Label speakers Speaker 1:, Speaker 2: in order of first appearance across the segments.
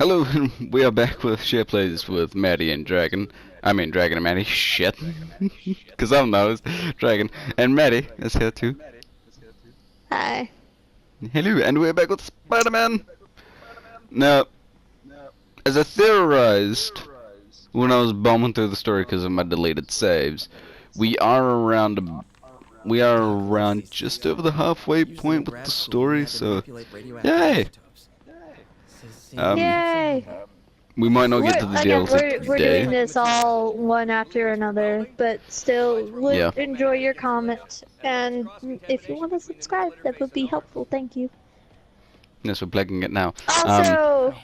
Speaker 1: Hello, we are back with Share Plays with Maddie and Dragon. I mean Dragon and Maddie, shit. Cause I don't know, it's Dragon. And Maddie is here too.
Speaker 2: Hi.
Speaker 1: Hello, and we're back with Spider-Man! Now, as I theorized when I was bombing through the story because of my deleted saves, we are around just over the halfway point with the story, so yay!
Speaker 2: Yay!
Speaker 1: We might not get to the DLC
Speaker 2: we're
Speaker 1: today.
Speaker 2: doing this all one after another, but still would enjoy your comment. And if you want to subscribe, that would be helpful. Thank you.
Speaker 1: Yes, we're plugging it now.
Speaker 2: Also,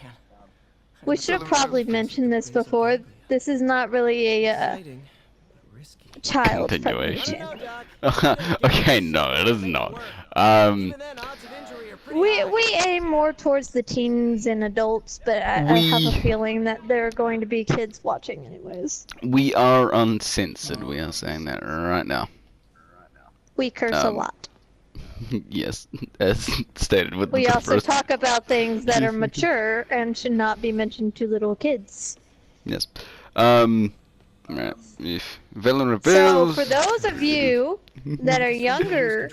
Speaker 2: we should have probably mentioned this before. This is not really a child-friendly channel.
Speaker 1: Okay, no, it is not.
Speaker 2: We aim more towards the teens and adults, but I have a feeling that there are going to be kids watching anyways.
Speaker 1: We are uncensored, we are saying that right now.
Speaker 2: We curse a lot.
Speaker 1: Yes, as stated with
Speaker 2: we
Speaker 1: the
Speaker 2: also talk about things that are mature and should not be mentioned to little kids.
Speaker 1: Yes. Right. If villain reveals...
Speaker 2: So, for those of you that are younger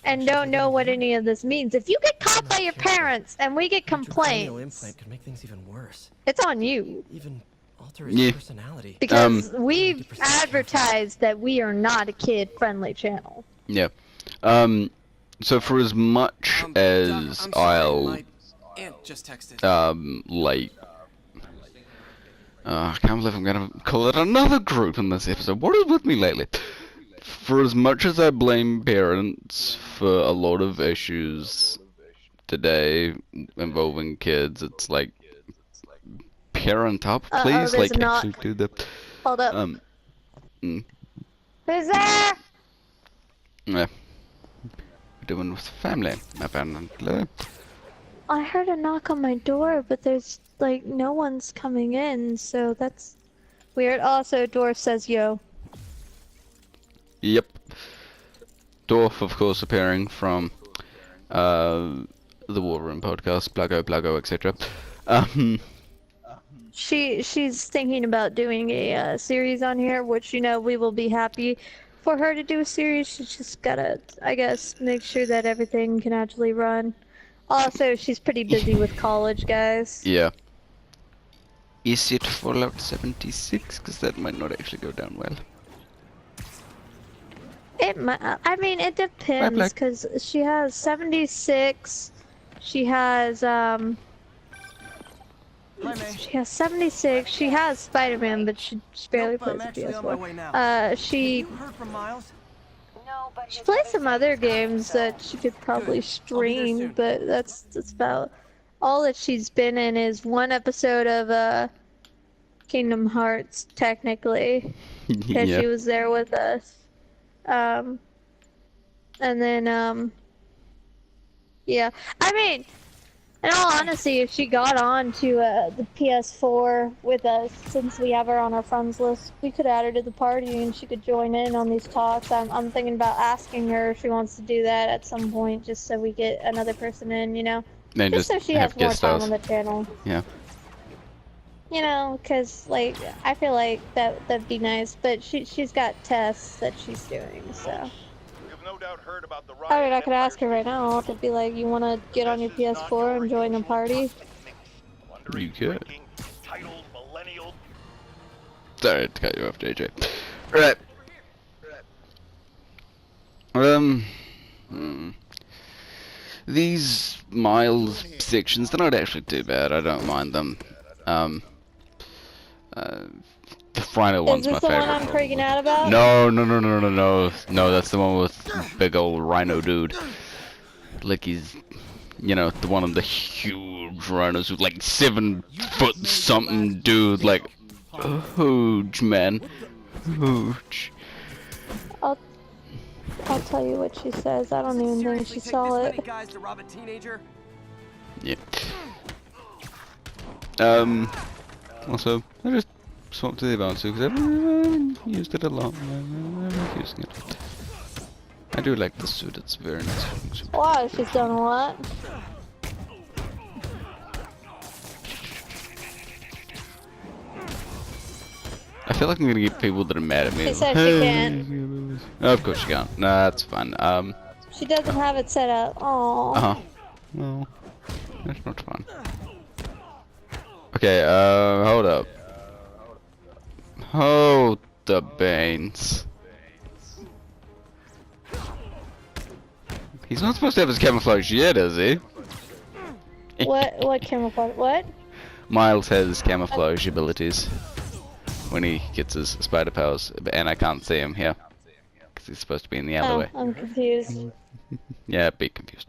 Speaker 2: and don't know what any of this means, if you get caught by your parents and we get complaints, it's on you.
Speaker 1: Yeah.
Speaker 2: Because we've advertised that we are not a kid-friendly channel.
Speaker 1: Yeah. So for as much as I'll, like, I can't believe I'm gonna call it another group in this episode. What is with me lately? For as much as I blame parents for a lot of issues today involving kids, it's like, parent up, please, like, actually do the...
Speaker 2: Hold up. Who's there?
Speaker 1: Yeah. Doing with family, apparently.
Speaker 2: I heard a knock on my door, but there's like no one's coming in, so that's weird. Also, Dwarf says yo.
Speaker 1: Yep. Dwarf, of course, appearing from the War Room podcast, Pluggo, etc.
Speaker 2: She's thinking about doing a series on here, which we will be happy for her to do a series. She's just gotta, I guess, make sure that everything can actually run. Also, she's pretty busy with college, guys.
Speaker 1: Yeah. Is it Fallout 76? Because that might not actually go down well.
Speaker 2: It might. I mean, it depends. Because she has 76. She has She has 76. She has Spider-Man, but she barely plays the PS4. She plays some other games that she could probably stream, but that's about all that she's been in. Is one episode of Kingdom Hearts, technically, because she was there with us. And then yeah, I mean, in all honesty, if she got on to the PS4 with us, since we have her on our friends list, we could add her to the party and she could join in on these talks. I'm thinking about asking her if she wants to do that at some point, just so we get another person in,
Speaker 1: And
Speaker 2: just so she has more time on the channel.
Speaker 1: Yeah.
Speaker 2: Because, like, I feel like that'd be nice, but she's got tests that she's doing, so. I mean, I could ask her right now. I'd be like, you want to get on your PS4 and join the party?
Speaker 1: You could. Sorry to cut you off, JJ. Right. These miles sections, they're not actually too bad. I don't mind them. The final one's my favorite.
Speaker 2: Is this the one I'm freaking out about?
Speaker 1: No, that's the one with big old rhino dude. Like he's, the one of the huge rhinos who's like 7 foot something dude, like huge, man, huge.
Speaker 2: I'll tell you what she says. I don't even think she saw it.
Speaker 1: Yeah. Also, I just swapped to the bouncer because I've used it a lot. I like using it. I do like the suit, it's very nice.
Speaker 2: Wow, she's done a lot.
Speaker 1: I feel like I'm gonna get people that are mad at me.
Speaker 2: She says she can't.
Speaker 1: Oh, of course you can't. No, that's fine.
Speaker 2: She doesn't have it set up. Oh.
Speaker 1: Well, that's not fun. Okay, hold up. Hold the beans. He's not supposed to have his camouflage yet, is he?
Speaker 2: What camouflage? What?
Speaker 1: Miles has camouflage abilities when he gets his spider powers, and I can't see him here because he's supposed to be in the alleyway.
Speaker 2: Oh, I'm confused.
Speaker 1: Yeah, be confused.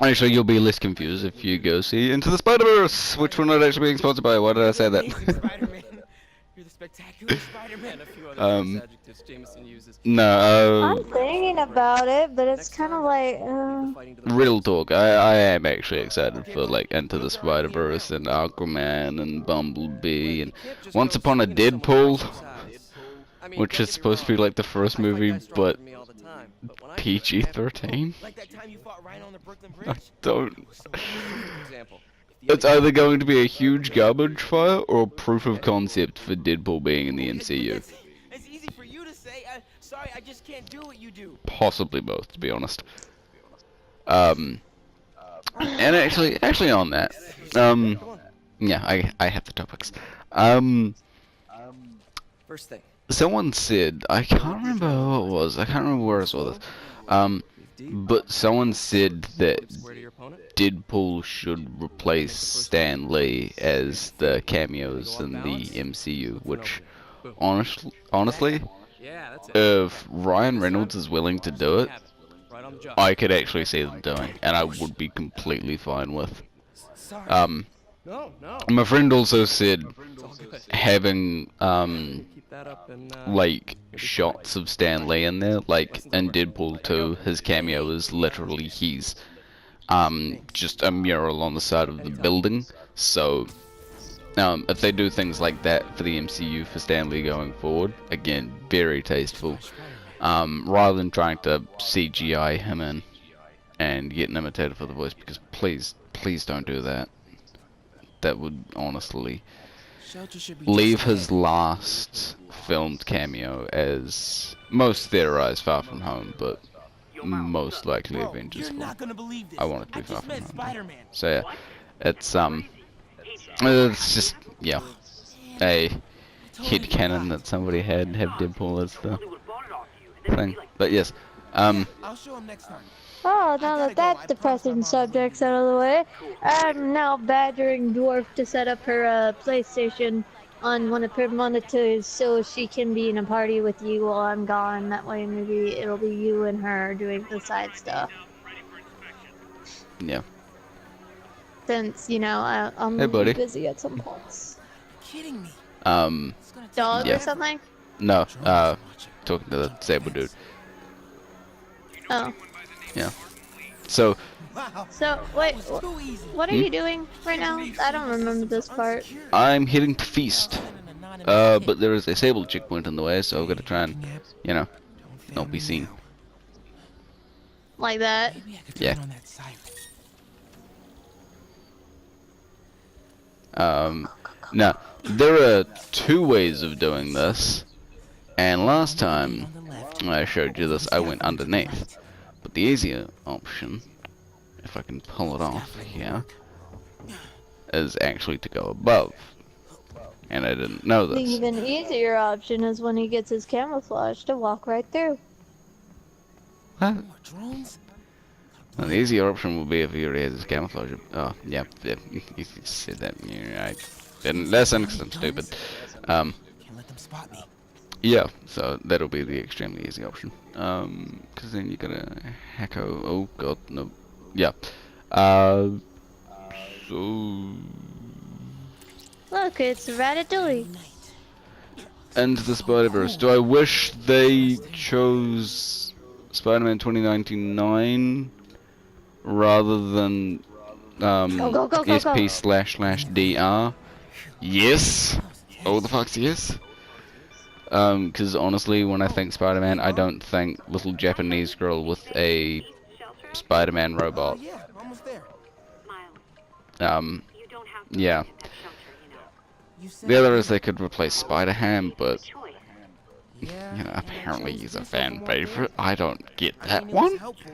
Speaker 1: Actually, you'll be less confused if you go see Into the Spider-Verse, which we're not actually being sponsored by. Why did I say that?
Speaker 3: You're the spectacular Spider-Man. A few other nice adjectives Jameson uses.
Speaker 1: No,
Speaker 2: I'm thinking about it, but it's kind of like,
Speaker 1: real talk. I am actually excited for like Into the Spider-Verse and Aquaman and Bumblebee and Once Upon a Deadpool, which is supposed to be like the first movie, but PG-13. I don't. It's either going to be a huge garbage fire or proof of concept for Deadpool being in the MCU.
Speaker 3: It's easy for you to say. Sorry, I just can't do what you do.
Speaker 1: Possibly both, to be honest. And actually on that, yeah, I have the topics.
Speaker 3: First thing.
Speaker 1: Someone said, I can't remember who it was, I can't remember where I saw this, but someone said that Deadpool should replace Stan Lee as the cameos in the MCU, which, honestly, if Ryan Reynolds is willing to do it, I could actually see them doing, and I would be completely fine with. My friend also said having, like, shots of Stan Lee in there, like in Deadpool 2, his cameo is literally he's just a mural on the side of the building. So if they do things like that for the MCU for Stan Lee going forward, again, very tasteful, rather than trying to CGI him in and get an imitator for the voice, because please don't do that. That would honestly leave his last filmed cameo as most theorized Far From Home, but most likely Avengers 4. I want it to be Far From Home. So yeah, it's just, yeah, a headcanon that somebody have Deadpool as the thing. But yes,
Speaker 3: I'll show him next time.
Speaker 2: oh, now that that depressing subject's out of the way, I'm now badgering Dwarf to set up her PlayStation on one of her monitors so she can be in a party with you while I'm gone. That way maybe it'll be you and her doing the side stuff.
Speaker 1: yeah.
Speaker 2: Since, you know, I'm
Speaker 1: Hey, buddy.
Speaker 2: busy at some points.
Speaker 3: Kidding me.
Speaker 2: Dog
Speaker 1: Yeah.
Speaker 2: or something?
Speaker 1: No, talking to the Sable dude.
Speaker 2: Oh.
Speaker 1: Yeah. So,
Speaker 2: So, wait, what are you doing right now? I don't remember this part.
Speaker 1: I'm heading to Feast. But there is a Sable checkpoint in the way, so I've got to try and, you know, not be seen.
Speaker 2: Like that?
Speaker 1: Yeah. Now, there are two ways of doing this, and last time I showed you this, I went underneath. But the easier option, if I can pull it off here, is actually to go above. And I didn't know
Speaker 2: The
Speaker 1: this.
Speaker 2: even easier option is when he gets his camouflage to walk right through.
Speaker 1: What?
Speaker 3: Drones?
Speaker 1: Well, the easier option will be if he already has his camouflage. Oh, yeah, you said that. I didn't listen because I'm stupid.
Speaker 3: Can't let them spot me.
Speaker 1: Yeah, so that'll be the extremely easy option. Because then you gotta hacko. Oh god, no. Yeah. So.
Speaker 2: Look, it's Ratatouille.
Speaker 1: Into the Spider-Verse. Do I wish they chose Spider-Man 2099 rather than
Speaker 2: Go.
Speaker 1: SP//DR? Yes. Oh, the fuck's yes. Because honestly, when I think Spider-Man, I don't think little Japanese girl with a Spider-Man robot.
Speaker 3: Yeah, almost there.
Speaker 1: Yeah. The other is they could replace Spider-Ham, but
Speaker 3: Yeah.
Speaker 1: you know, apparently he's a
Speaker 3: The
Speaker 1: fan favorite. I don't get that
Speaker 3: mean, it was
Speaker 1: one.
Speaker 3: helpful.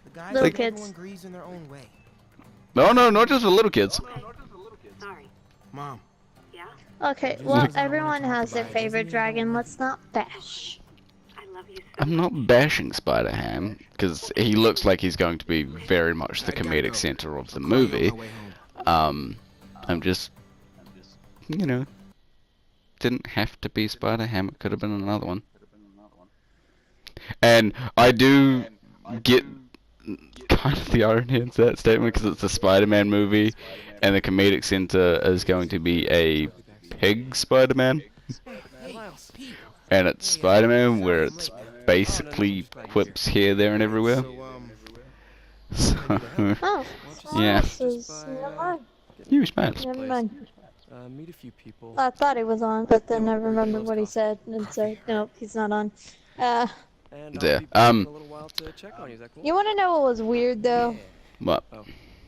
Speaker 3: The guys
Speaker 2: Little
Speaker 3: like
Speaker 2: kids.
Speaker 3: everyone agrees in their own way.
Speaker 1: No, not just for little kids.
Speaker 4: Sorry.
Speaker 3: Mom.
Speaker 4: Yeah?
Speaker 2: Okay, well, everyone has their favorite dragon. Let's not bash.
Speaker 4: I love you so
Speaker 1: I'm not bashing Spider-Ham, because he looks like he's going to be very much the comedic center of the movie. I'm just, you know, didn't have to be Spider-Ham, it could have been another one. And I do get kind of the irony in that statement, because it's a Spider-Man movie, and the comedic center is going to be a pig Spider-Man. And it's Spider-Man, where it's basically quips here, there, and everywhere. So,
Speaker 2: Oh,
Speaker 1: yeah.
Speaker 2: this is... Never mind.
Speaker 1: You smiles.
Speaker 2: Never mind.
Speaker 3: Meet a few people.
Speaker 2: I thought he was on, but then I remembered what he said, and so, nope, he's not on.
Speaker 3: And
Speaker 1: Yeah,
Speaker 3: I'll be back in a little while to check on you. Is that cool?
Speaker 2: You want to know what was weird, though?
Speaker 1: What?
Speaker 3: Oh,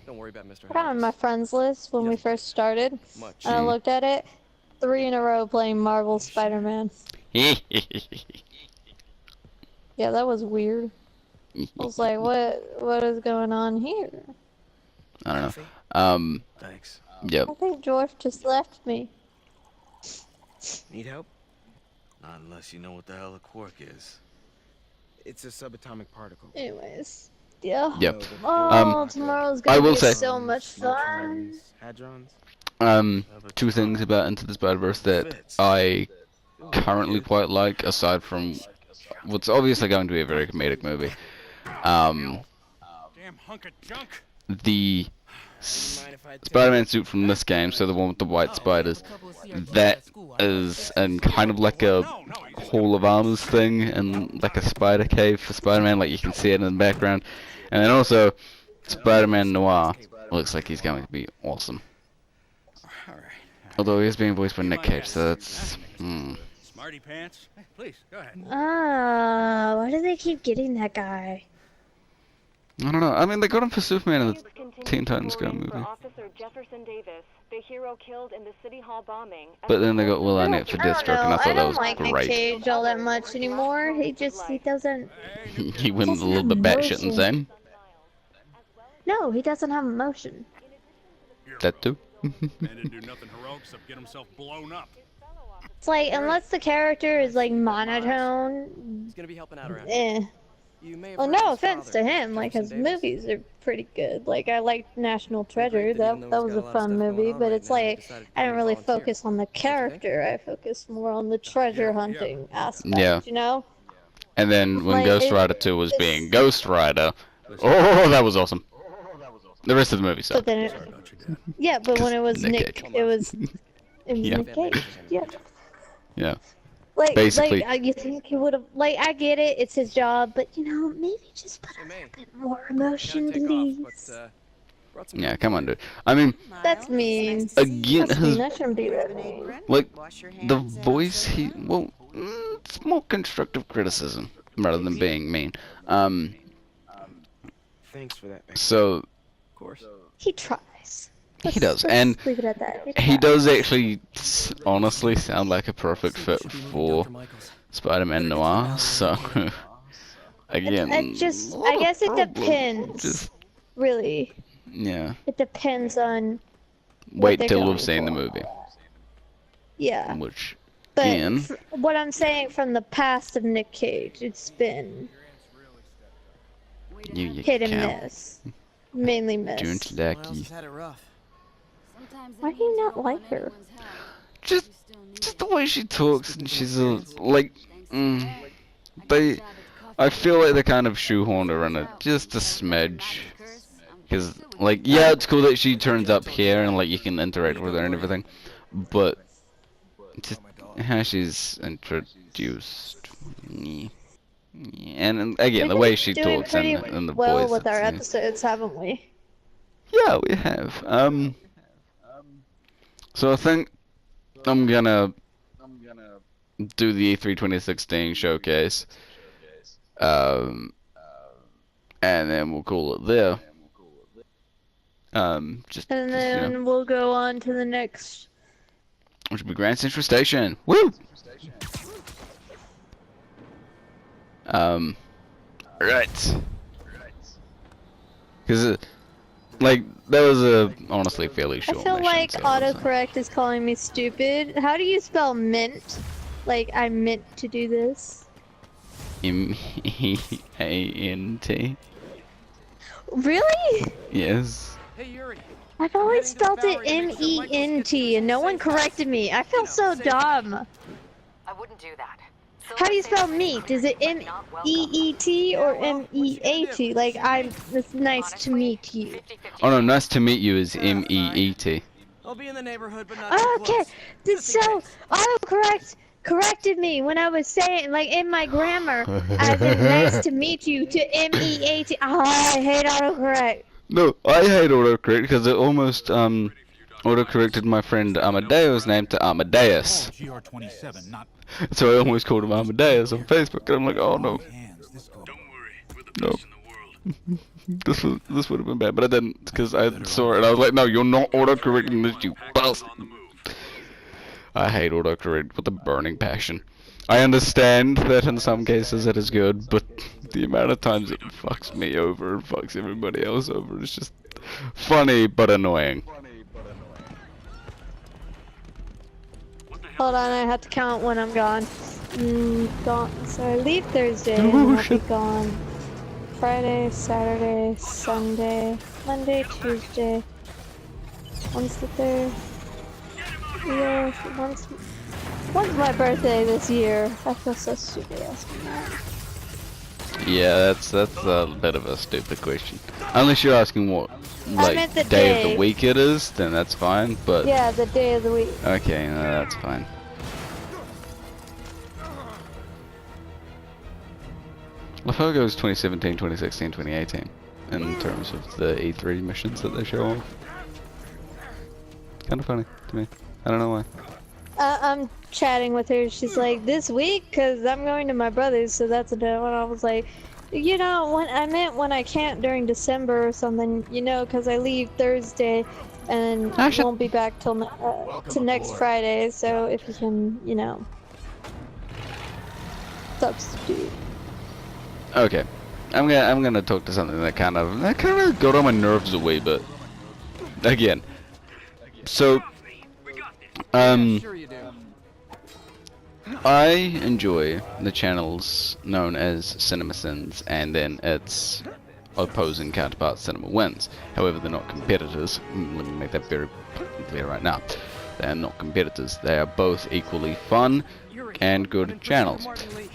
Speaker 3: don't worry about Mr.
Speaker 2: I got on my friends list when we first started,
Speaker 3: Much.
Speaker 2: and I looked at it. 3 in a row playing Marvel Spider-Man. Yeah, that was weird. I was like, what is going on here?
Speaker 1: I don't know.
Speaker 3: Thanks.
Speaker 1: Yep.
Speaker 2: I think George just left me.
Speaker 3: Need help?
Speaker 5: Not unless you know what the hell a quark is.
Speaker 3: It's a subatomic particle.
Speaker 2: Anyways, yeah.
Speaker 1: Yep.
Speaker 2: Oh, tomorrow's
Speaker 1: I
Speaker 2: gonna
Speaker 1: will
Speaker 2: be
Speaker 1: say-
Speaker 2: so much fun.
Speaker 3: Hadrons.
Speaker 1: Two things about Into the Spider-Verse that I currently quite like, aside from what's obviously going to be a very comedic movie.
Speaker 6: Damn hunk of junk.
Speaker 1: The Spider-Man suit from this game, so the one with the white spiders, that is in kind of like a Hall of Armors thing, and like a spider cave for Spider-Man, like you can see it in the background. And then also, Spider-Man Noir looks like he's going to be awesome. Although he is being voiced by Nick Cage, so that's...
Speaker 6: Smarty pants. Hey, please, go ahead.
Speaker 2: Why do they keep getting that guy?
Speaker 1: I don't know, I mean, they got him for Superman in the Teen Titans Go
Speaker 4: For
Speaker 1: movie.
Speaker 4: Officer Jefferson Davis, the hero killed in the City Hall bombing.
Speaker 1: But then they got Will Arnett for
Speaker 2: I don't
Speaker 1: Deathstroke, and
Speaker 2: know.
Speaker 1: I thought that
Speaker 2: don't
Speaker 1: was
Speaker 2: like Nick
Speaker 1: great.
Speaker 2: Cage all that much anymore. He doesn't...
Speaker 1: He went a little bit batshit insane.
Speaker 2: No, he doesn't have emotion.
Speaker 1: That too.
Speaker 6: Man didn't do nothing heroic except get himself blown up.
Speaker 2: It's like, unless the character is like monotone,
Speaker 3: He's gonna be helping out around. You may have
Speaker 2: Well,
Speaker 3: heard
Speaker 2: no
Speaker 3: his
Speaker 2: offense
Speaker 3: father,
Speaker 2: to him. Like, his
Speaker 3: Jefferson Davis.
Speaker 2: movies are pretty good. Like, I liked National Treasure.
Speaker 3: that even
Speaker 2: That
Speaker 3: though
Speaker 2: was
Speaker 3: he's
Speaker 2: a
Speaker 3: got a lot of
Speaker 2: fun
Speaker 3: stuff going
Speaker 2: movie.
Speaker 3: on
Speaker 2: But
Speaker 3: right
Speaker 2: it's
Speaker 3: now, he
Speaker 2: like,
Speaker 3: decided to
Speaker 2: I didn't
Speaker 3: be a
Speaker 2: really
Speaker 3: volunteer.
Speaker 2: focus on the character. I focused more on the treasure hunting aspect.
Speaker 1: Yeah.
Speaker 2: You know?
Speaker 1: And then when
Speaker 2: Like,
Speaker 1: Ghost
Speaker 2: it-
Speaker 1: Rider 2 was
Speaker 2: it's-
Speaker 1: being Ghost Rider, oh, that was awesome. The rest of the movie
Speaker 2: But
Speaker 1: sucked.
Speaker 2: then, yeah. But when it was
Speaker 1: Nick
Speaker 2: Nick,
Speaker 1: Cage.
Speaker 2: it was
Speaker 1: Yeah.
Speaker 2: Nick Cage. Yeah.
Speaker 1: Yeah.
Speaker 2: Like,
Speaker 1: Basically-
Speaker 2: you think he would have, like, I get it, it's his job, but, you know, maybe just put a
Speaker 3: Hey, May.
Speaker 2: little bit more
Speaker 3: Gotta
Speaker 2: emotion
Speaker 3: take
Speaker 2: to
Speaker 3: off,
Speaker 2: these.
Speaker 3: but, brought some
Speaker 1: Yeah,
Speaker 3: good
Speaker 1: come on,
Speaker 3: food.
Speaker 1: dude. I mean,
Speaker 2: That's mean.
Speaker 1: again,
Speaker 2: That's mean.
Speaker 1: his,
Speaker 2: That shouldn't be that mean.
Speaker 1: like, the voice, it's more constructive criticism, rather than being mean.
Speaker 3: Thanks for that.
Speaker 1: So,
Speaker 3: Of course.
Speaker 2: He tries.
Speaker 1: he does,
Speaker 2: Let's
Speaker 1: and
Speaker 2: leave it at that.
Speaker 1: he
Speaker 2: tries.
Speaker 1: does actually, honestly, sound like a perfect fit
Speaker 3: Should be moving
Speaker 1: for
Speaker 3: Dr. Michaels.
Speaker 1: Spider-Man Noir, so, again,
Speaker 2: It just,
Speaker 1: a
Speaker 2: I
Speaker 1: lot of
Speaker 2: guess it
Speaker 1: problems.
Speaker 2: depends.
Speaker 1: Just,
Speaker 2: Really.
Speaker 1: yeah.
Speaker 2: It depends on,
Speaker 1: Wait
Speaker 2: they're
Speaker 1: till
Speaker 2: going
Speaker 1: we've seen the
Speaker 2: for.
Speaker 1: movie,
Speaker 2: yeah.
Speaker 1: which,
Speaker 2: But
Speaker 1: again,
Speaker 2: what I'm saying from the past of Nick Cage, it's been
Speaker 1: you
Speaker 2: hit and
Speaker 1: can't.
Speaker 2: miss. Mainly miss.
Speaker 1: Don't
Speaker 3: Someone else
Speaker 1: lucky.
Speaker 3: has had it rough.
Speaker 2: Why do you not like her?
Speaker 1: Just the way she talks, and she's like, I feel like they kind of shoehorned her in it just a smidge. Cause like, yeah, it's cool that she turns up here and like you can interact with her and everything, but just how she's introduced. Yeah. And again, the way she
Speaker 2: Doing
Speaker 1: talks
Speaker 2: pretty
Speaker 1: and the
Speaker 2: well
Speaker 1: voice.
Speaker 2: with our
Speaker 1: it's,
Speaker 2: episodes, haven't we?
Speaker 1: yeah, we have. So I think I'm gonna do the E3 2016 showcase. And then we'll call it there. Just
Speaker 2: And
Speaker 1: you know,
Speaker 2: then we'll go on to the next
Speaker 1: Which would be Grand Central Station. Woo! Right. Because, like, that was a honestly fairly
Speaker 2: I
Speaker 1: short
Speaker 2: feel
Speaker 1: mission,
Speaker 2: like
Speaker 1: so-
Speaker 2: autocorrect is calling me stupid. How do you spell mint? Like, I meant to do this.
Speaker 1: M-E-A-N-T.
Speaker 2: Really?
Speaker 1: Yes.
Speaker 3: Hey, Yuri.
Speaker 2: I've always spelled it M-E-N-T and no one corrected me. I feel so dumb.
Speaker 7: I wouldn't do that.
Speaker 2: How do you spell meat? Is it M-E-E-T or M-E-A-T? Like, it's nice to meet you.
Speaker 1: Oh no, nice to meet you is M-E-E-T.
Speaker 3: I'll be in the neighborhood, but not too
Speaker 2: Okay,
Speaker 3: close.
Speaker 2: so autocorrect corrected me when I was saying, like, in my grammar, as in nice to meet you to M-E-A-T. Oh, I hate autocorrect.
Speaker 1: No, I hate autocorrect because it almost autocorrected my friend Amadeo's name to Amadeus.
Speaker 6: GR27, not
Speaker 1: So I almost called him Amadeus on Facebook, and I'm like, oh no,
Speaker 6: hands. This go. Don't worry, we're the
Speaker 1: No.
Speaker 6: best in the world.
Speaker 1: this would have been bad, but I didn't because I saw it and I was like, no, you're not autocorrecting this, you bastard. I hate autocorrect with a burning passion. I understand that in some cases it is good, but the amount of times it fucks me over and fucks everybody else over is just funny but annoying.
Speaker 2: Hold on, I have to count when I'm gone. Gone. So I leave Thursday,
Speaker 1: Oh,
Speaker 2: and I'll be
Speaker 1: shit.
Speaker 2: gone Friday, Saturday, Sunday, Monday, Tuesday. When's the third? Yeah, when's my birthday this year? I feel so stupid asking that.
Speaker 1: Yeah, that's a bit of a stupid question. Unless you're asking what, like,
Speaker 2: meant the
Speaker 1: day of
Speaker 2: day.
Speaker 1: the week it is, then that's fine, but...
Speaker 2: Yeah, the day of the week.
Speaker 1: Okay, no, that's fine. LaFoe goes 2017, 2016, 2018 in terms of the E3 missions that they show off. Kind of funny to me. I don't know why.
Speaker 2: I'm chatting with her. She's like, this week? Because I'm going to my brother's, so that's a no. And I was like, you know, when I meant when I can't during December or something, you know, because I leave Thursday and won't be back till to next Friday. So if you can, you know, substitute.
Speaker 1: Okay, I'm gonna talk to something that kind of got on my nerves a wee bit. Again, so
Speaker 3: Sure you do.
Speaker 1: I enjoy the channels known as CinemaSins and then its opposing counterpart Cinema Wins. However, they're not competitors. Let me make that very clear right now. They are not competitors. They are both equally fun and good channels.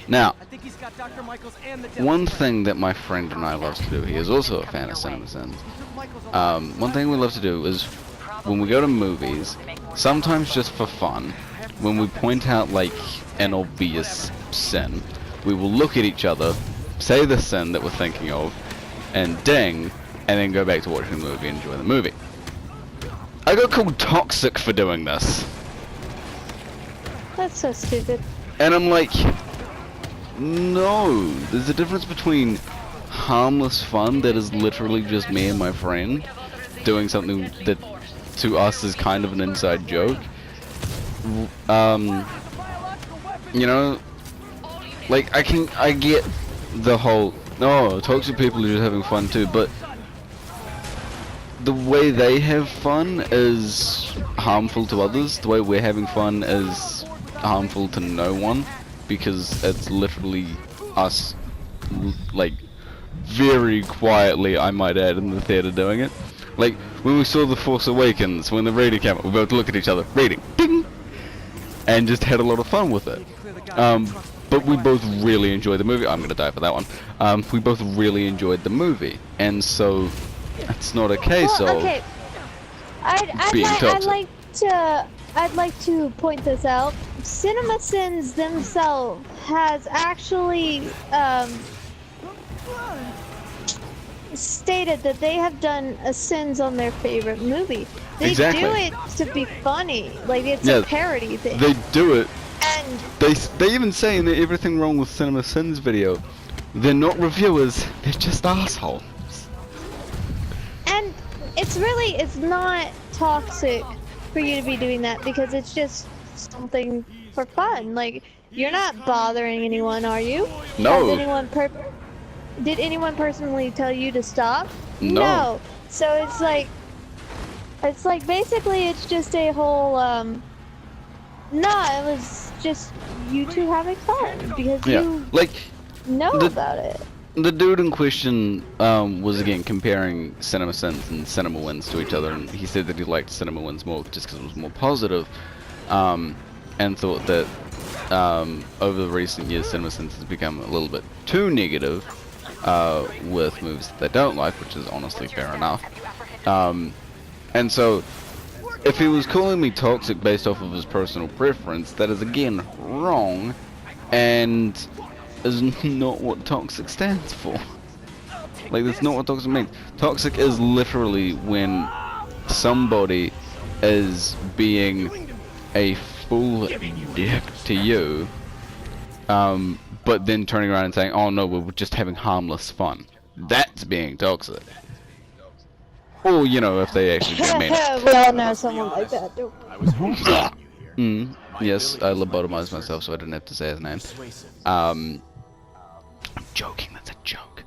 Speaker 1: Now,
Speaker 3: I think he's got Dr. Michaels and the
Speaker 1: one thing that my friend and I love to do, he is also a fan of CinemaSins. One thing we love to do is when we go to movies, sometimes just for fun, when we point out like an obvious sin, we will look at each other, say the sin that we're thinking of, and ding, and then go back to watching the movie and enjoy the movie. I got called toxic for doing this.
Speaker 2: That's so stupid.
Speaker 1: And I'm like, no, there's a difference between harmless fun that is literally just me and my friend doing something that to us is kind of an inside joke. You know, like I get the whole, no, toxic people are just having fun too, but the way they have fun is harmful to others. The way we're having fun is harmful to no one, because it's literally us, like, very quietly, I might add, in the theater doing it. Like, when we saw The Force Awakens, when the reading came up, we both looked at each other, reading, ding, and just had a lot of fun with it. But we both really enjoyed the movie. I'm gonna die for that one. We both really enjoyed the movie, and so it's not a case
Speaker 2: Well,
Speaker 1: of
Speaker 2: okay.
Speaker 1: being toxic.
Speaker 2: I'd like to point this out. CinemaSins themselves has actually stated that they have done a sins on their favorite movie. They
Speaker 1: Exactly.
Speaker 2: do it to be funny, like it's
Speaker 1: Yeah,
Speaker 2: a parody thing.
Speaker 1: They do it.
Speaker 2: And
Speaker 1: They even say in the Everything Wrong with Cinema Sins video, they're not reviewers, they're just assholes.
Speaker 2: it's not toxic for you to be doing that, because it's just something for fun. Like, you're not bothering anyone, are you?
Speaker 1: No.
Speaker 2: Did anyone personally tell you to stop?
Speaker 1: No.
Speaker 2: So it's like basically it's just a whole no, it was just you two having fun because you
Speaker 1: like
Speaker 2: know about it.
Speaker 1: the dude in question was again comparing Cinema Sins and Cinema Wins to each other, and he said that he liked Cinema Wins more just because it was more positive, and thought that over the recent years Cinema Sins has become a little bit too negative with movies that they don't like, which is honestly fair enough. And so if he was calling me toxic based off of his personal preference, that is again wrong, and is not what toxic stands for. Like, that's not what toxic means. Toxic is literally when somebody is being a full dick to you, but then turning around and saying, oh no, we're just having harmless fun. That's being toxic. Or, you know, if they actually do mean it.
Speaker 2: We all know someone like that, don't we?
Speaker 1: Yes, I lobotomized myself so I didn't have to say his name. I'm joking, that's a joke.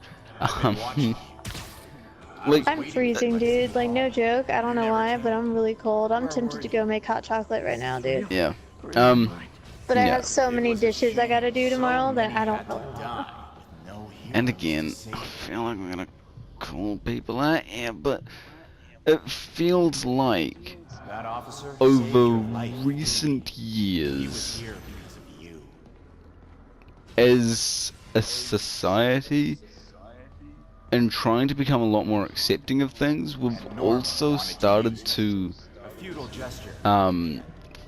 Speaker 1: Like,
Speaker 2: I'm freezing, dude. Like, no joke. I don't know why, but I'm really cold. I'm tempted to go make hot chocolate right now, dude.
Speaker 1: yeah.
Speaker 2: But I
Speaker 1: yeah.
Speaker 2: have so many dishes I gotta do tomorrow that I don't really know.
Speaker 1: And again, I feel like I'm gonna call people out here, but it feels like over recent years, as a society, and trying to become a lot more accepting of things, we've also started to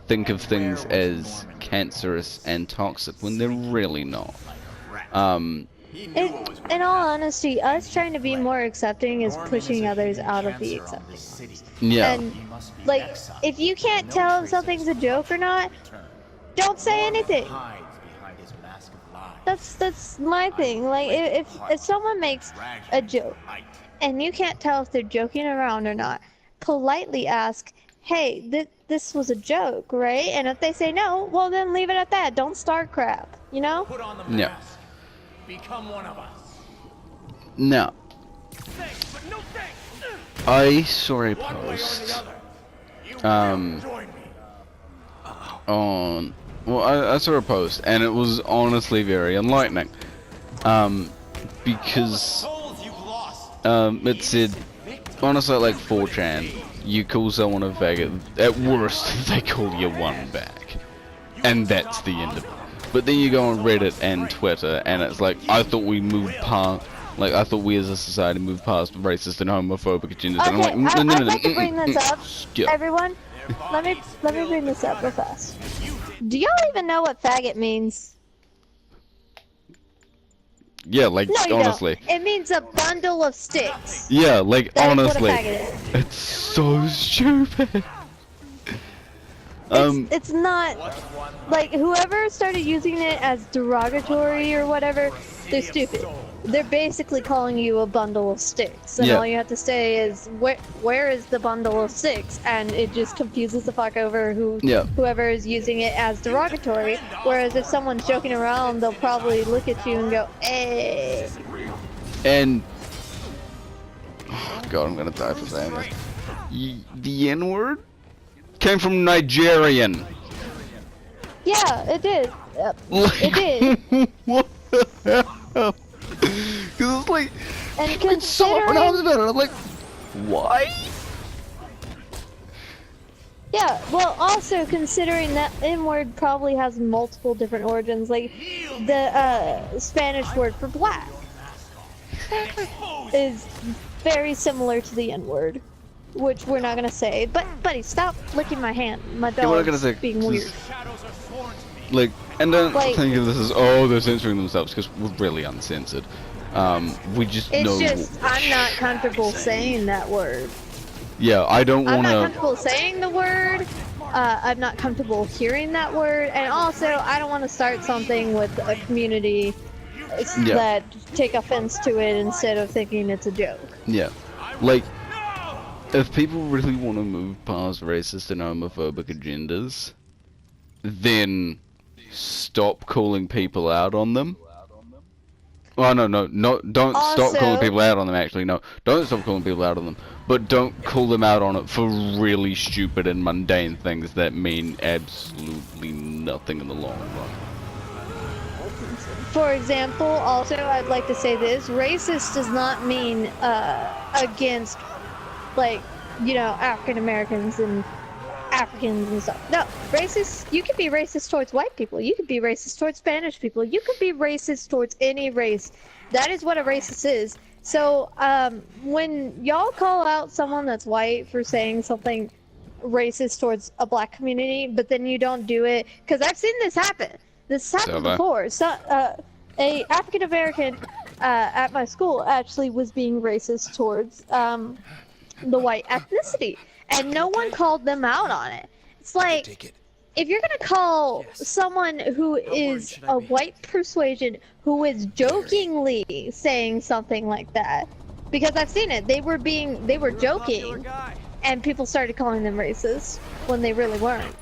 Speaker 1: think of things as cancerous and toxic when they're really not.
Speaker 2: In all honesty, us trying to be more accepting is pushing others out of the accepting.
Speaker 1: Yeah.
Speaker 2: And, like, if you can't tell if something's a joke or not, don't say anything. That's my thing. Like, if someone makes a joke, and you can't tell if they're joking around or not, politely ask, hey, this was a joke, right? And if they say no, well then leave it at that. Don't start crap, you know?
Speaker 1: Yeah.
Speaker 6: Become one of us.
Speaker 1: Now, I saw a post on, well, I saw a post and it was honestly very enlightening, because it said, on a site like 4chan, you call someone a faggot, at worst they call you one back, and that's the end of it. But then you go on Reddit and Twitter, and it's like, I thought we moved past, like, I thought we as a society moved past racist and homophobic agendas,
Speaker 2: Okay,
Speaker 1: and I'm like, no,
Speaker 2: I'd like to bring this up.
Speaker 1: skip.
Speaker 2: Everyone, let me bring this up real fast. Do y'all even know what faggot means?
Speaker 1: Yeah, like,
Speaker 2: No, you
Speaker 1: honestly.
Speaker 2: don't. It means a bundle of sticks.
Speaker 1: Yeah, like,
Speaker 2: That is
Speaker 1: honestly.
Speaker 2: what a faggot is.
Speaker 1: It's so stupid.
Speaker 2: It's not, like, whoever started using it as derogatory or whatever, they're stupid. They're basically calling you a bundle of sticks, and
Speaker 1: Yeah.
Speaker 2: all you have to say is, where is the bundle of sticks? And it just confuses the fuck over whoever is using it as derogatory. Whereas if someone's joking around, they'll probably look at you and go, hey.
Speaker 1: And, oh god, I'm gonna die for saying this. The N-word came from Nigerian.
Speaker 2: Yeah, it did. Yep.
Speaker 1: Like,
Speaker 2: It did.
Speaker 1: what the hell? Because it's like,
Speaker 2: And
Speaker 1: it's so pronounced
Speaker 2: considering...
Speaker 1: about it. I'm like, why?
Speaker 2: Yeah, well, also considering that N-word probably has multiple different origins, like the Spanish word for black is very similar to the N-word, which we're not gonna say. But buddy, stop licking my hand. My
Speaker 1: Yeah, we're not
Speaker 2: dog's
Speaker 1: gonna say,
Speaker 2: being weird.
Speaker 1: Like, and don't
Speaker 2: Like-
Speaker 1: think of this as, oh, they're censoring themselves, because we're really uncensored. We just know.
Speaker 2: It's just I'm not comfortable saying that word.
Speaker 1: Yeah, I don't
Speaker 2: I'm
Speaker 1: want
Speaker 2: not
Speaker 1: to.
Speaker 2: comfortable saying the word. I'm not comfortable hearing that word, and also I don't want to start something with a community that take offense to it instead of thinking it's a joke.
Speaker 1: Yeah, like, if people really want to move past racist and homophobic agendas, then stop calling people out on them. Oh no, don't stop calling
Speaker 2: Also-
Speaker 1: people out on them. Actually, no, don't stop calling people out on them. But don't call them out on it for really stupid and mundane things that mean absolutely nothing in the long run.
Speaker 2: For example, also, I'd like to say this: racist does not mean against, like, you know, African Americans and Africans and stuff. No, racist. You can be racist towards white people. You can be racist towards Spanish people. You can be racist towards any race. That is what a racist is. So, when y'all call out someone that's white for saying something racist towards a black community, but then you don't do it, because I've seen this happen. This happened before. So, a African American at my school actually was being racist towards the white ethnicity, and no one called them out on it. It's like, if you're gonna call someone who is a white persuasion who is jokingly saying something like that, because I've seen it, they were joking, and people started calling them racist when they really weren't.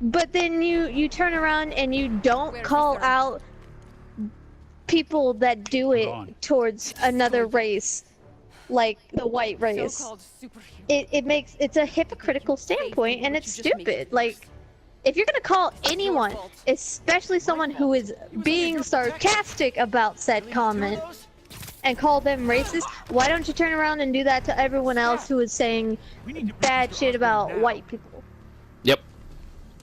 Speaker 2: But then you turn around and you don't call out people that do it towards another race, like the white race. It's a hypocritical standpoint, and it's stupid. Like, if you're gonna call anyone, especially someone who is being sarcastic about said comment, and call them racist, why don't you turn around and do that to everyone else who is saying bad shit about white people?
Speaker 1: Yep.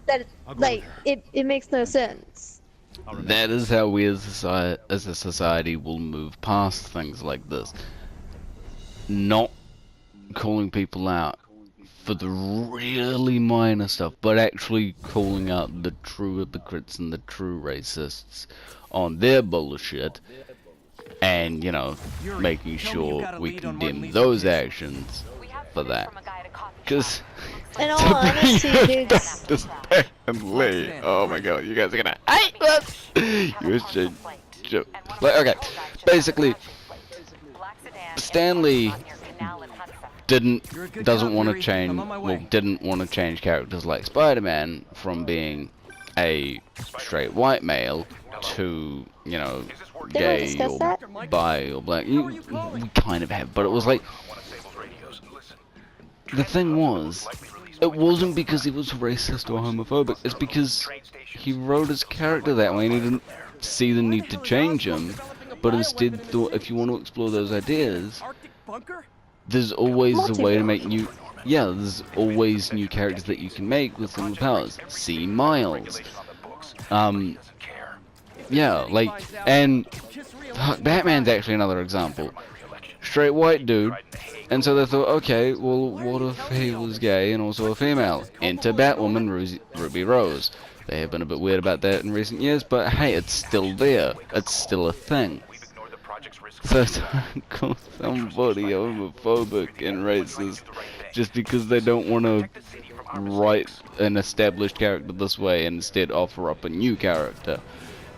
Speaker 2: That, like, it makes no sense.
Speaker 1: That is how we as a society will move past things like this. Not calling people out for the really minor stuff, but actually calling out the true hypocrites and the true racists on their bullshit, and, you know, making sure we condemn those actions for that. Because,
Speaker 2: in all honesty, dudes,
Speaker 1: apparently, oh my god, you guys are gonna hate this! You should joke. Like, okay, basically, Stanley doesn't want to change, didn't want to change characters like Spider-Man from being a straight white male to, you know, gay or bi or black. We kind of have, but it was like, the thing was, it wasn't because he was racist or homophobic, it's because he wrote his character that way and he didn't see the need to change him, but instead thought, if you want to explore those ideas, there's always a way to make new, there's always new characters that you can make with similar powers. See Miles. Like, and Batman's actually another example. Straight white dude, and so they thought, okay, well, what if he was gay and also a female? Enter Batwoman, Ruby Rose. They have been a bit weird about that in recent years, but hey, it's still there. It's still a thing. So don't call somebody homophobic and racist just because they don't want to write an established character this way and instead offer up a new character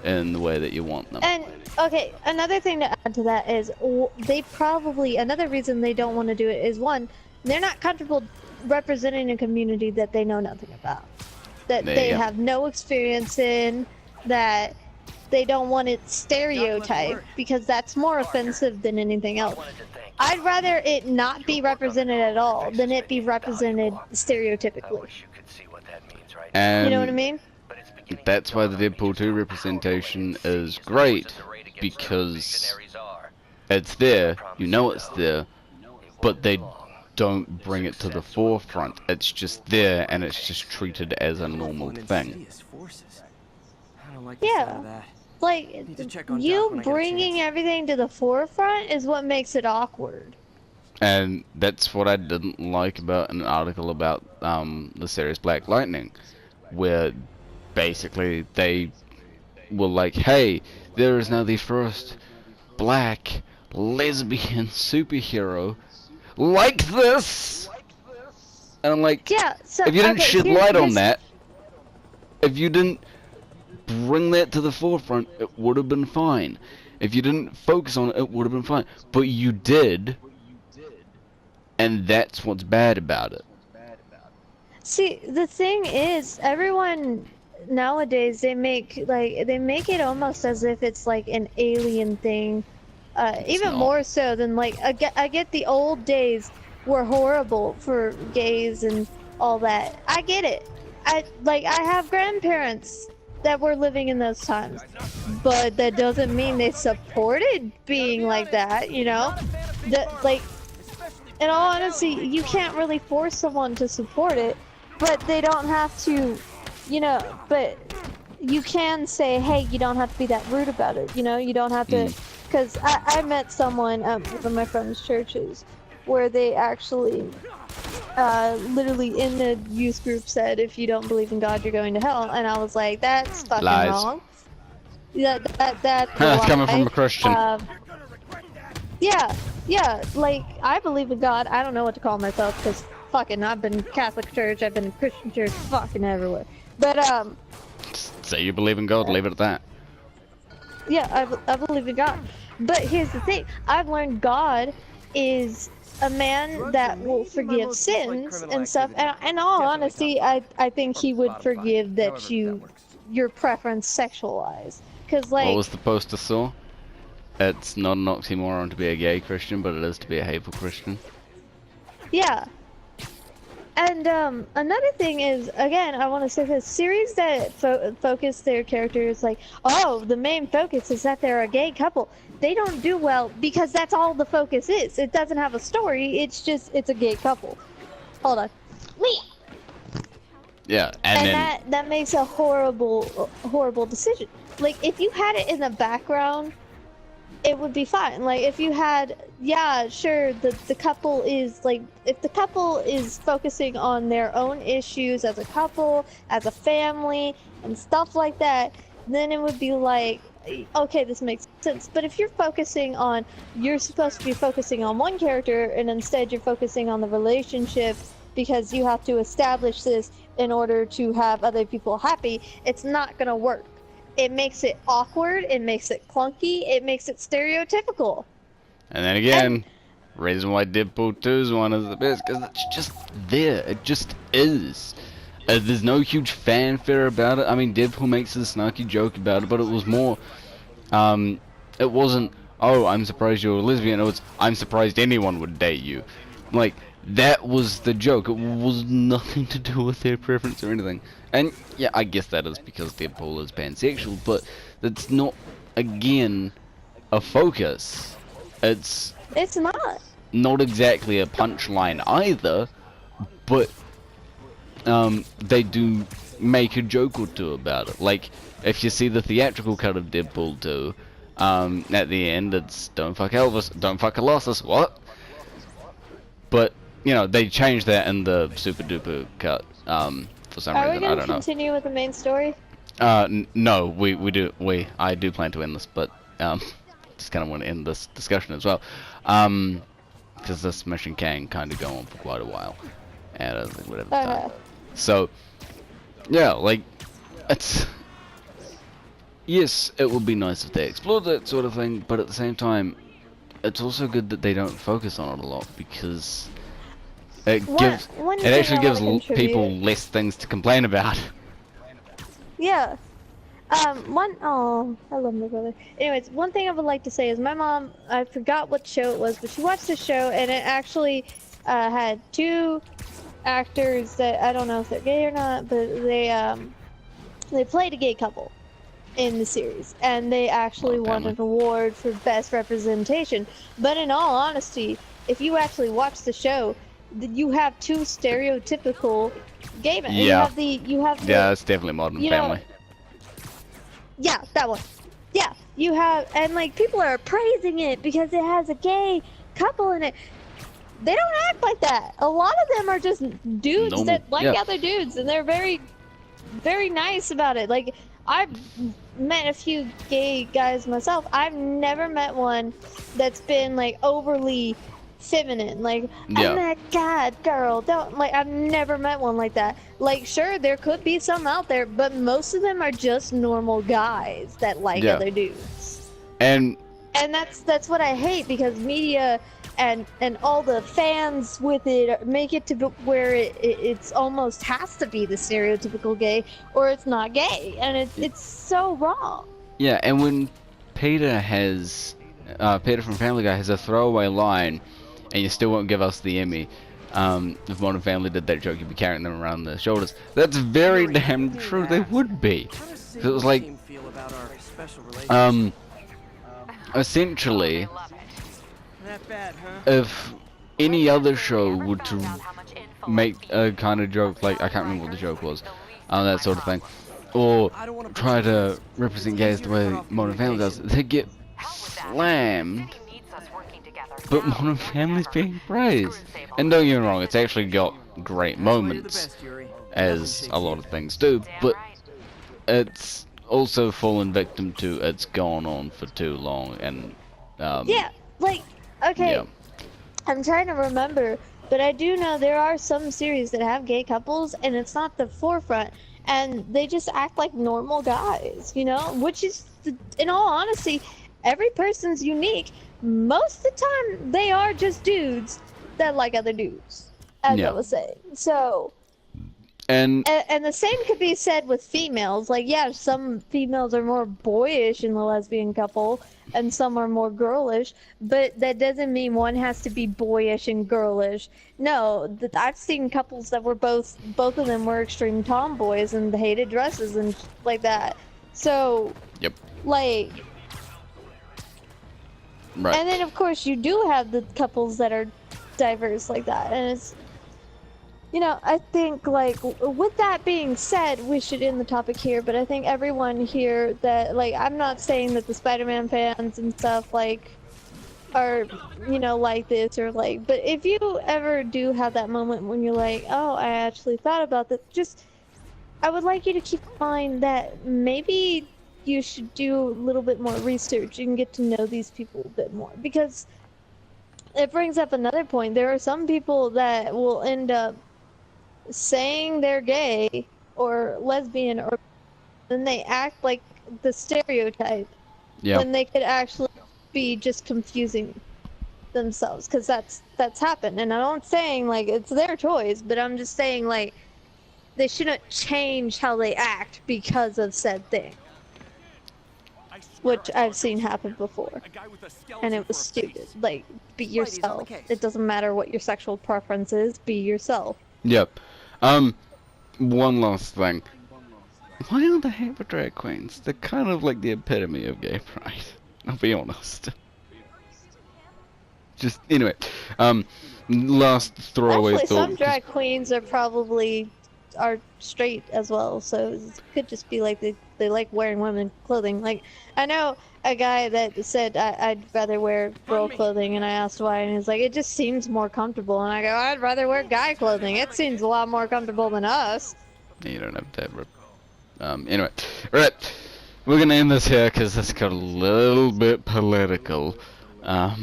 Speaker 1: in the way that you want them.
Speaker 2: And okay, another thing to add to that is another reason they don't want to do it is, one, they're not comfortable representing a community that they know nothing about, that they have no experience in, that they don't want it stereotyped, because that's more offensive than anything else. I'd rather it not be represented at all than it be represented stereotypically.
Speaker 1: And
Speaker 2: you know what I mean?
Speaker 1: that's why the Deadpool 2 representation is great, because it's there, you know it's there, but they don't bring it to the forefront. It's just there, and it's just treated as a normal thing.
Speaker 2: Yeah, like, you bringing everything to the forefront is what makes it awkward.
Speaker 1: And that's what I didn't like about an article about the series Black Lightning, where basically they were like, hey, there is now the first black lesbian superhero like this, and I'm like,
Speaker 2: yeah, so,
Speaker 1: if you didn't shed light on that, if you didn't bring that to the forefront, it would have been fine. If you didn't focus on it, it would have been fine. But you did, and that's what's bad about it.
Speaker 2: See, the thing is, everyone nowadays they make it almost as if it's like an alien thing, even
Speaker 1: not.
Speaker 2: more so than like I get the old days were horrible for gays and all that. I get it. I have grandparents that were living in those times, but that doesn't mean they supported being like that, you know? That, like, in all honesty, you can't really force someone to support it, but they don't have to, you know, but you can say, hey, you don't have to be that rude about it, you know? You don't have to, because I met someone at one of my friend's churches where they actually literally in the youth group said, if you don't believe in God, you're going to hell. And I was like, that's fucking
Speaker 1: Lies.
Speaker 2: wrong. That's
Speaker 1: That's coming from a Christian.
Speaker 2: Yeah, like, I believe in God. I don't know what to call myself, because fucking, I've been Catholic church, I've been Christian church, fucking everywhere. But,
Speaker 1: Say you believe in God, leave it at that.
Speaker 2: yeah, I believe in God. But here's the thing, I've learned God is a man that will forgive sins and stuff, and in all honesty, I think he would forgive that your preference sexualized. Cause like,
Speaker 1: What was the poster saw? It's not an oxymoron to be a gay Christian, but it is to be a hateful Christian.
Speaker 2: yeah. And another thing is, again, I want to say this, series that focus their characters like, oh, the main focus is that they're a gay couple. They don't do well because that's all the focus is. It doesn't have a story. It's a gay couple. Hold on.
Speaker 1: Yeah, and then
Speaker 2: that makes a horrible decision. Like, if you had it in the background, it would be fine. Like, if you had, yeah, sure, the couple is, like, if the couple is focusing on their own issues as a couple, as a family, and stuff like that, then it would be like, okay, this makes sense. But if you're supposed to be focusing on one character, and instead you're focusing on the relationship because you have to establish this in order to have other people happy, it's not gonna work. It makes it awkward, it makes it clunky, it makes it stereotypical.
Speaker 1: And then again, reason why Deadpool 2 is one of the best, because it's just there. It just is. There's no huge fanfare about it. I mean, Deadpool makes a snarky joke about it, but it was more, it wasn't, oh, I'm surprised you're a lesbian. It was, I'm surprised anyone would date you. Like, that was the joke. It was nothing to do with their preference or anything. And, yeah, I guess that is because Deadpool is pansexual, but that's not, again, a focus. It's not exactly a punchline either, but they do make a joke or two about it. Like, if you see the theatrical cut of Deadpool 2, at the end it's don't fuck Elvis, don't fuck Colossus, what? But, you know, they changed that in the super duper cut, for some reason, I don't know.
Speaker 2: Are we gonna continue with the main story?
Speaker 1: No, I do plan to end this, but, just kind of want to end this discussion as well, because this mission can kind of go on for quite a while, and I think whatever time. So, yeah, like, it's, yes, it would be nice if they explored that sort of thing, but at the same time, it's also good that they don't focus on it a lot, because it actually gives people less things to complain about.
Speaker 2: Yeah. Oh, I love my brother. Anyways, one thing I would like to say is my mom, I forgot what show it was, but she watched the show, and it actually had two actors that, I don't know if they're gay or not, but they played a gay couple in the series, and they actually won an award for best representation. But in all honesty, if you actually watch the show, you have two stereotypical gay men.
Speaker 1: Yeah.
Speaker 2: You have the,
Speaker 1: yeah, it's definitely Modern Family.
Speaker 2: Yeah, that one. Yeah, you have, and like, people are praising it because it has a gay couple in it. They don't act like that. A lot of them are just dudes that like other dudes, and they're very, very nice about it. Like, I've met a few gay guys myself. I've never met one that's been like overly feminine, like, oh my god, girl, don't, like, I've never met one like that. Like, sure, there could be some out there, but most of them are just normal guys that like other dudes.
Speaker 1: And
Speaker 2: that's what I hate, because media and all the fans with it make it to where it's almost has to be the stereotypical gay, or it's not gay, and it's so wrong.
Speaker 1: Yeah, and when Peter Peter from Family Guy has a throwaway line, and you still won't give us the Emmy. If Modern Family did that joke, you'd be carrying them around their shoulders. That's very damn true. They would be. It was like, essentially, if any other show were to make a kind of joke, like, I can't remember what the joke was, that sort of thing, or try to represent gays the way Modern Family does, they get slammed. But Modern Family's being praised. And don't get me wrong, it's actually got great moments, as a lot of things do, but it's also fallen victim to it's gone on for too long, and
Speaker 2: yeah, like, okay,
Speaker 1: yeah.
Speaker 2: I'm trying to remember, but I do know there are some series that have gay couples, and it's not the forefront, and they just act like normal guys, you know, which is, in all honesty, every person's unique. Most of the time, they are just dudes that like other dudes, as I was saying. So, and the same could be said with females. Like, yeah, some females are more boyish in the lesbian couple, and some are more girlish. But that doesn't mean one has to be boyish and girlish. No, I've seen couples that were both of them were extreme tomboys and hated dresses and like that. So, like.
Speaker 1: Right.
Speaker 2: And then, of course, you do have the couples that are diverse like that, and it's, you know, I think, like, with that being said, we should end the topic here, but I think everyone here that, like, I'm not saying that the Spider-Man fans and stuff, like, are, you know, like this, or, like, but if you ever do have that moment when you're like, oh, I actually thought about this, just, I would like you to keep in mind that maybe you should do a little bit more research and get to know these people a bit more, because it brings up another point. There are some people that will end up saying they're gay or lesbian, or then they act like the stereotype when they could actually be just confusing themselves, because that's happened. And I'm not saying like it's their choice, but I'm just saying like they shouldn't change how they act because of said thing. Which I've seen happen before, and it was stupid. Like, be yourself. It doesn't matter what your sexual preference is, be yourself.
Speaker 1: Yep. One last thing. Why aren't the Hamper drag queens? They're kind of like the epitome of gay pride. I'll be honest. Just, anyway. Last throwaway
Speaker 2: Actually,
Speaker 1: thought.
Speaker 2: some drag queens are straight as well, so it could just be like they like wearing women clothing. Like, I know a guy that said I'd rather wear girl clothing, and I asked why, and he's like, it just seems more comfortable. And I go, I'd rather wear guy clothing. It seems a lot more comfortable than us.
Speaker 1: You don't have to have anyway. Right. We're gonna end this here because this got a little bit political. And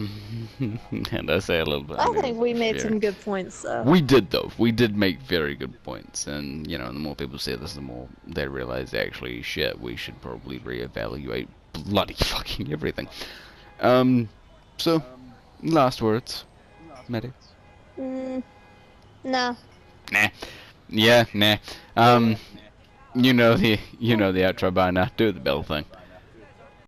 Speaker 1: I say a little bit.
Speaker 2: I think we made some good points, though.
Speaker 1: We did, though. We did make very good points, and you know, the more people say this, the more they realize actually, shit, we should probably reevaluate bloody fucking everything. So, last words, Maddie.
Speaker 2: No.
Speaker 1: Nah. Yeah, nah. You know the outro by now. Do the bell thing.